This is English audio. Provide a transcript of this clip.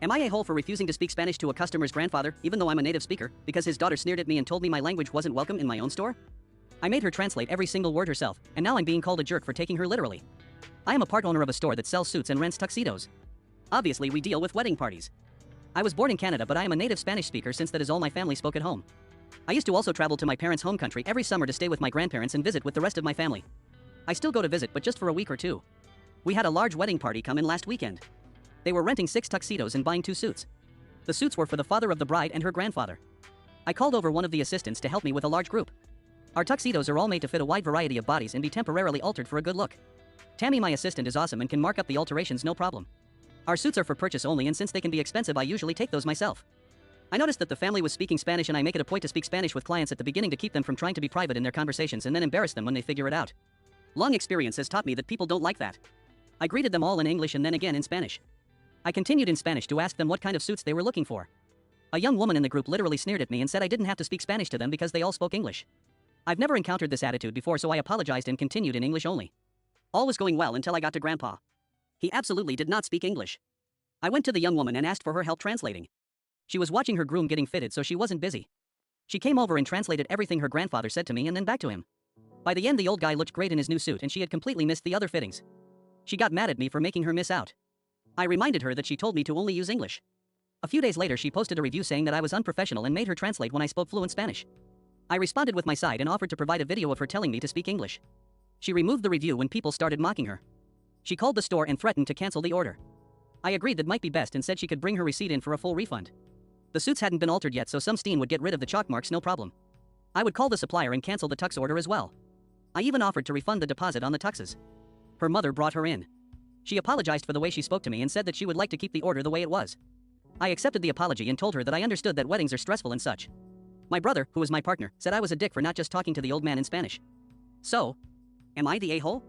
Am I a hole for refusing to speak Spanish to a customer's grandfather, even though I'm a native speaker, because his daughter sneered at me and told me my language wasn't welcome in my own store? I made her translate every single word herself, and now I'm being called a jerk for taking her literally. I am a part owner of a store that sells suits and rents tuxedos. Obviously, we deal with wedding parties. I was born in Canada, but I am a native Spanish speaker since that is all my family spoke at home. I used to also travel to my parents' home country every summer to stay with my grandparents and visit with the rest of my family. I still go to visit, but just for a week or two. We had a large wedding party come in last weekend. They were renting 6 tuxedos and buying 2 suits. The suits were for the father of the bride and her grandfather. I called over one of the assistants to help me with a large group. Our tuxedos are all made to fit a wide variety of bodies and be temporarily altered for a good look. Tammy, my assistant, is awesome and can mark up the alterations no problem. Our suits are for purchase only, and since they can be expensive, I usually take those myself. I noticed that the family was speaking Spanish, and I make it a point to speak Spanish with clients at the beginning to keep them from trying to be private in their conversations and then embarrass them when they figure it out. Long experience has taught me that people don't like that. I greeted them all in English and then again in Spanish. I continued in Spanish to ask them what kind of suits they were looking for. A young woman in the group literally sneered at me and said I didn't have to speak Spanish to them because they all spoke English. I've never encountered this attitude before, so I apologized and continued in English only. All was going well until I got to Grandpa. He absolutely did not speak English. I went to the young woman and asked for her help translating. She was watching her groom getting fitted, so she wasn't busy. She came over and translated everything her grandfather said to me and then back to him. By the end, the old guy looked great in his new suit and she had completely missed the other fittings. She got mad at me for making her miss out. I reminded her that she told me to only use English. A few days later, she posted a review saying that I was unprofessional and made her translate when I spoke fluent Spanish. I responded with my side and offered to provide a video of her telling me to speak English. She removed the review when people started mocking her. She called the store and threatened to cancel the order. I agreed that might be best and said she could bring her receipt in for a full refund. The suits hadn't been altered yet, so some steen would get rid of the chalk marks no problem. I would call the supplier and cancel the tux order as well. I even offered to refund the deposit on the tuxes. Her mother brought her in. She apologized for the way she spoke to me and said that she would like to keep the order the way it was. I accepted the apology and told her that I understood that weddings are stressful and such. My brother, who was my partner, said I was a dick for not just talking to the old man in Spanish. So, am I the a-hole?